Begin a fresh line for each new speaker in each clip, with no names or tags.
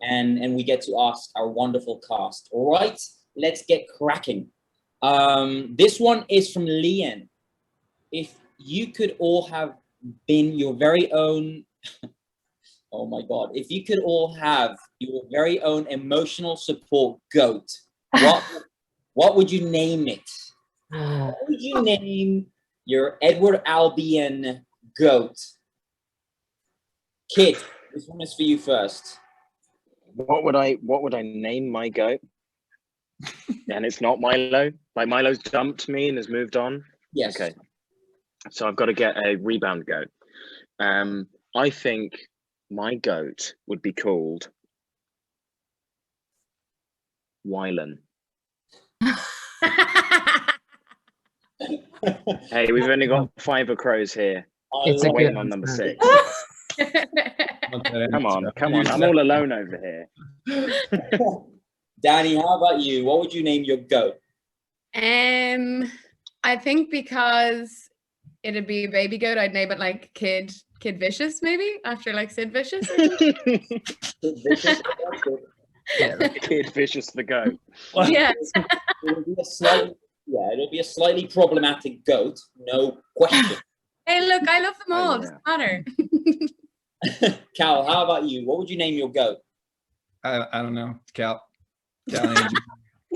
and we get to ask our wonderful cast. All right, let's get cracking. This one is from Lian. If you could all have been your very own, oh my God, if you could all have your very own emotional support goat, what would you name it? What would you name your Edward Albion goat? Kid, this one is for you first.
What would I name my goat? And it's not Milo. Like Milo's dumped me and has moved on.
Yes.
Okay. So I've got to get a rebound goat. I think my goat would be called Wylan. Hey, we've only got 5 crows here.
It's
I'm waiting on number 6. Come on. I'm all alone over here.
Danny, how about you? What would you name your goat?
I think because it'd be a baby goat, I'd name it like Kid Vicious, maybe after like Sid Vicious.
Kid Vicious the goat.
Yeah.
It'll be a slightly problematic goat, no question.
Hey, look, I love them all. Doesn't matter.
Cal, how about you? What would you name your goat?
I don't know. Cal Jr.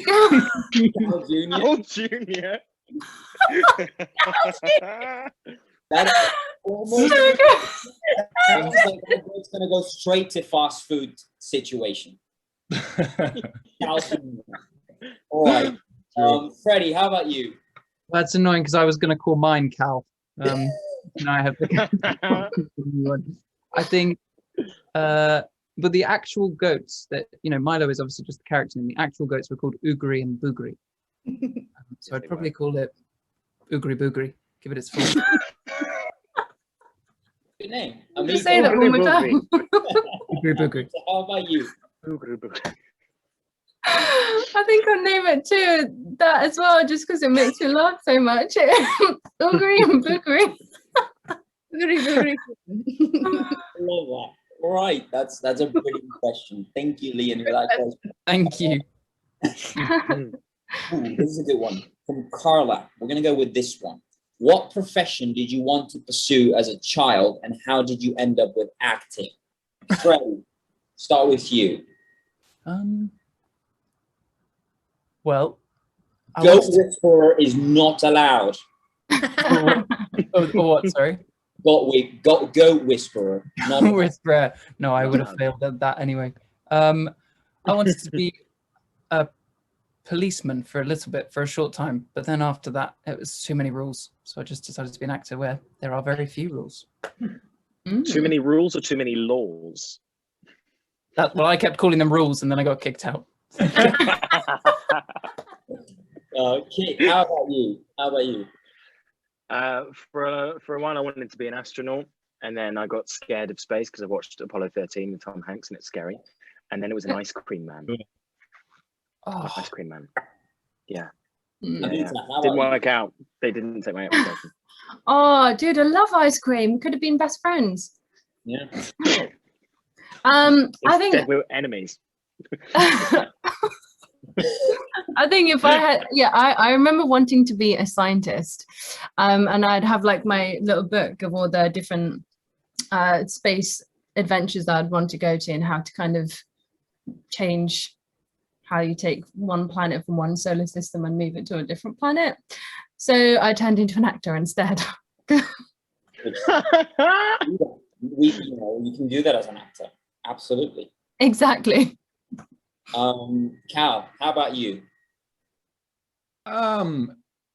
Cal Jr.
That's almost it's gonna go straight to fast food situation. Cal Jr. All right. Freddie, how about you?
That's annoying because I was going to call mine Cal. Now I have the I think, but the actual goats that, Milo is obviously just the character, and the actual goats were called Oogry and Boogry. So I'd probably call it Oogry Boogry. Give it its full.
Good name.
Just say that one more time.
Oogry Boogry.
So how about you?
Oogry Boogry.
I think I'll name it too that as well, just because it makes me laugh so much. Oogry and Boogry. Oogry Boogry.
I love that. All right, that's a brilliant question. Thank you, Liam, for that question.
Thank you.
Ooh, this is a good one. From Carla, we're going to go with this one. What profession did you want to pursue as a child, and how did you end up with acting? Freddie, start with you.
Well,
Goat whisperer is not allowed.
What? Sorry.
Goat whisperer. Not
Whisperer. No, I would have failed at that anyway. I wanted to be a policeman for a little bit, for a short time, but then after that, it was too many rules. So I just decided to be an actor where there are very few rules.
Too many rules or too many laws?
Well, I kept calling them rules, and then I got kicked out.
Kit, how about you?
For a while, I wanted to be an astronaut, and then I got scared of space because I watched Apollo 13 with Tom Hanks, and it's scary. And then it was an ice cream man.
Oh.
Ice cream man. Yeah.
Didn't
work out. They didn't take my application.
Oh, dude, I love ice cream. Could have been best friends.
Yeah.
I think
we were enemies.
I think if I had, I remember wanting to be a scientist, and I'd have like my little book of all the different space adventures that I'd want to go to, and how to kind of change how you take one planet from one solar system and move it to a different planet. So I turned into an actor instead.
You can do that as an actor. Absolutely.
Exactly.
Cal, how about you?
I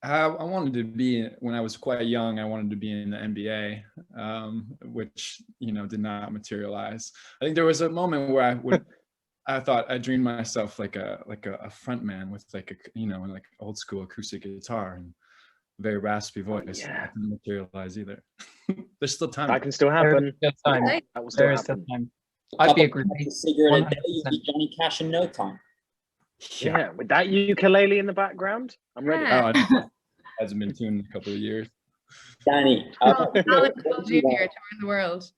wanted to be, when I was quite young, I wanted to be in the NBA, which, did not materialize. I think there was a moment where I thought I dreamed myself like a front man with like old school acoustic guitar and very raspy voice.
Yeah.
That didn't materialize either. There's still time.
That can still happen.
That
will still
still
happen.
time. I'd be a groupie.
Cigarette a day, you'd be Johnny Cash in no time.
Yeah, with that ukulele in the background, I'm ready.
Yeah.
It hasn't been tuned in a couple of years.
Danny,
Alan Jr. touring the world.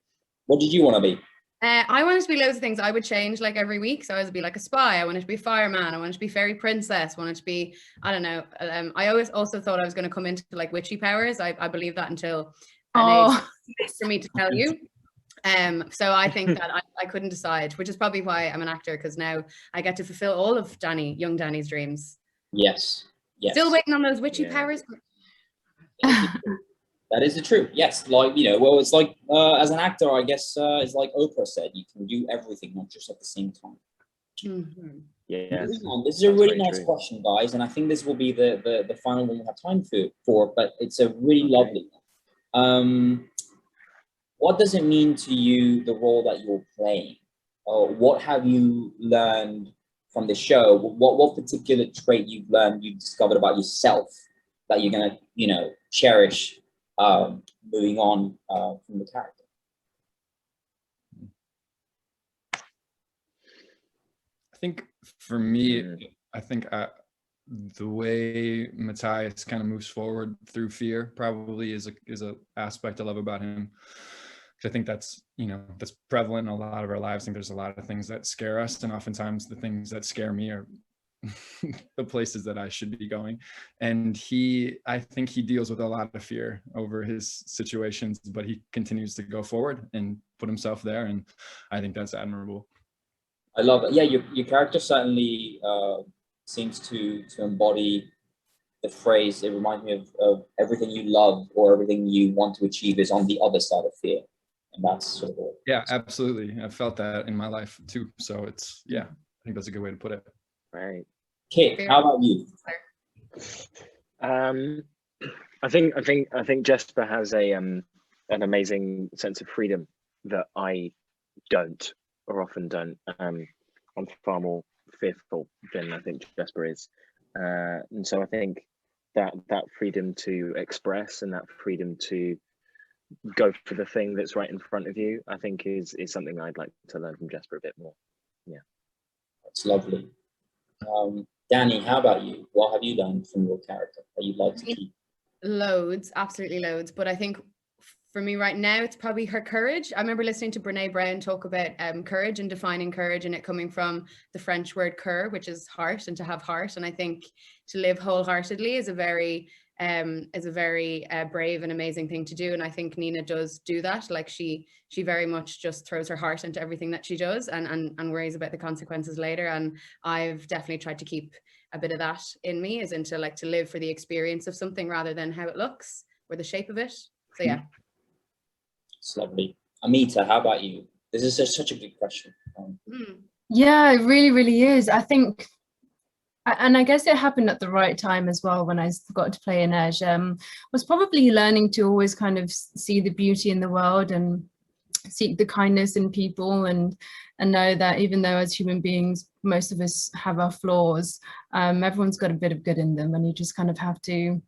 what did you want to be?
I wanted to be loads of things. I would change like every week. So I would be like a spy. I wanted to be a fireman. I wanted to be fairy princess. I wanted to be, I don't know. I always also thought I was going to come into like witchy powers. I believe that until an age for me to tell you. So I think that I couldn't decide, which is probably why I'm an actor, because now I get to fulfill all of young Danny's dreams.
Yes. Yes.
Still waiting on those witchy powers.
That is the truth. Yes, like, you know, well, it's like as an actor, I guess it's like Oprah said, you can do everything, not just at the same time.
Mm-hmm.
Yeah.
This is a really nice question, guys, and I think this will be the final one we have time for, but it's a really lovely one. What does it mean to you, the role that you're playing? What have you learned from the show? What particular trait you've learned, you've discovered about yourself that you're gonna, you know, cherish moving on from the character?
I think for me, I think the way Matthias kind of moves forward through fear probably is a aspect I love about him. I think that's, you know, that's prevalent in a lot of our lives. I think there's a lot of things that scare us, and oftentimes the things that scare me are the places that I should be going. And I think he deals with a lot of fear over his situations, but he continues to go forward and put himself there. And I think that's admirable.
I love it. Yeah, your character certainly seems to embody the phrase. It reminds me of everything you love or everything you want to achieve is on the other side of fear. And that's sort of it. Yeah,
absolutely. I've felt that in my life too. So it's, yeah, I think that's a good way to put it.
Right.
Kit, how about you?
I think Jesper has an amazing sense of freedom that I don't, or often don't. I'm far more fearful than I think Jesper is, and so I think that freedom to express and that freedom to go for the thing that's right in front of you, I think is something I'd like to learn from Jesper a bit more. Yeah,
that's lovely. Danny, how about you? What have you done from your character that you'd like to keep?
Loads, absolutely loads. But I think for me right now, it's probably her courage. I remember listening to Brene Brown talk about courage and defining courage, and it coming from the French word cœur, which is heart, and to have heart. And I think to live wholeheartedly is a very brave and amazing thing to do. And I think Nina does do that. Like she very much just throws her heart into everything that she does and worries about the consequences later. And I've definitely tried to keep a bit of that in me, as into like to live for the experience of something rather than how it looks or the shape of it. So yeah.
It's lovely. Amita, how about you? This is such a good question.
Yeah, it really, really is. I think, and I guess it happened at the right time as well when I got to play Inej. Was probably learning to always kind of see the beauty in the world and seek the kindness in people, and know that even though as human beings most of us have our flaws, everyone's got a bit of good in them, and you just kind of have to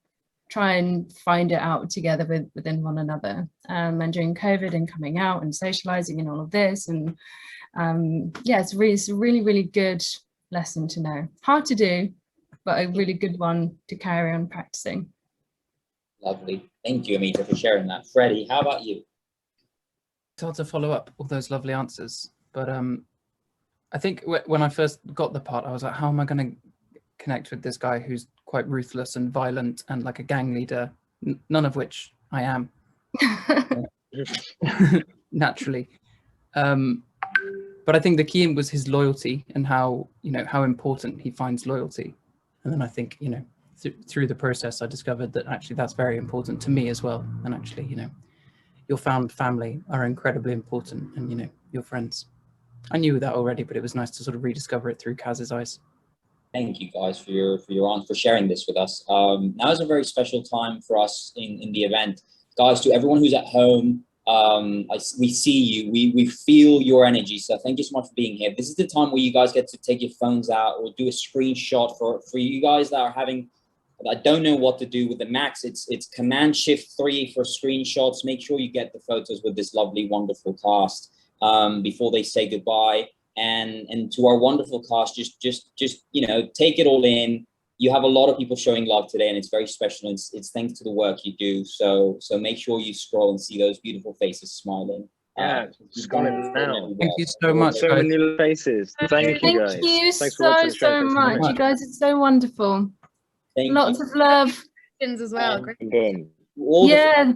try and find it out together within one another. And during COVID and coming out and socializing and all of this, and yeah, it's a really, really good lesson to know. Hard to do, but a really good one to carry on practicing.
Lovely. Thank you, Amita, for sharing that. Freddie, how about you?
It's hard to follow up all those lovely answers, but I think when I first got the part, I was like, how am I going to connect with this guy who's quite ruthless and violent and like a gang leader, none of which I am naturally. But I think the key was his loyalty and how important he finds loyalty. And then I think, through the process, I discovered that actually that's very important to me as well. And actually, your found family are incredibly important, and, your friends. I knew that already, but it was nice to sort of rediscover it through Kaz's eyes.
Thank you guys for sharing this with us. Now is a very special time for us in the event. Guys, to everyone who's at home, we see you, we feel your energy. So thank you so much for being here. This is the time where you guys get to take your phones out or do a screenshot for you guys that are having, I don't know what to do with the Macs. It's Command-Shift-3 for screenshots. Make sure you get the photos with this lovely, wonderful cast before they say goodbye. And to our wonderful cast, just take it all in. You have a lot of people showing love today, and it's very special. It's thanks to the work you do. So make sure you scroll and see those beautiful faces smiling.
Yeah, it's gone in now.
Thank you so much,
So
guys.
many faces. Thank you, guys.
Thank you
Thanks for watching
so,
the show.
so
Thanks for
much.
coming.
You guys, it's so wonderful.
Thank
Lots
you.
of love.
As well. Great.
Boom.
All the
Yeah.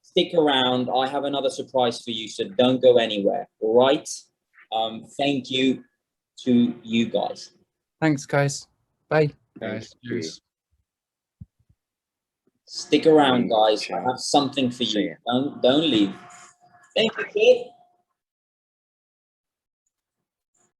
stick around. I have another surprise for you, so don't go anywhere. All right. Thank you to you guys.
Thanks, guys. Bye.
Guys,
you.
cheers.
Stick around, guys. I have something for
See
you.
ya.
Don't leave. Thank you, kid.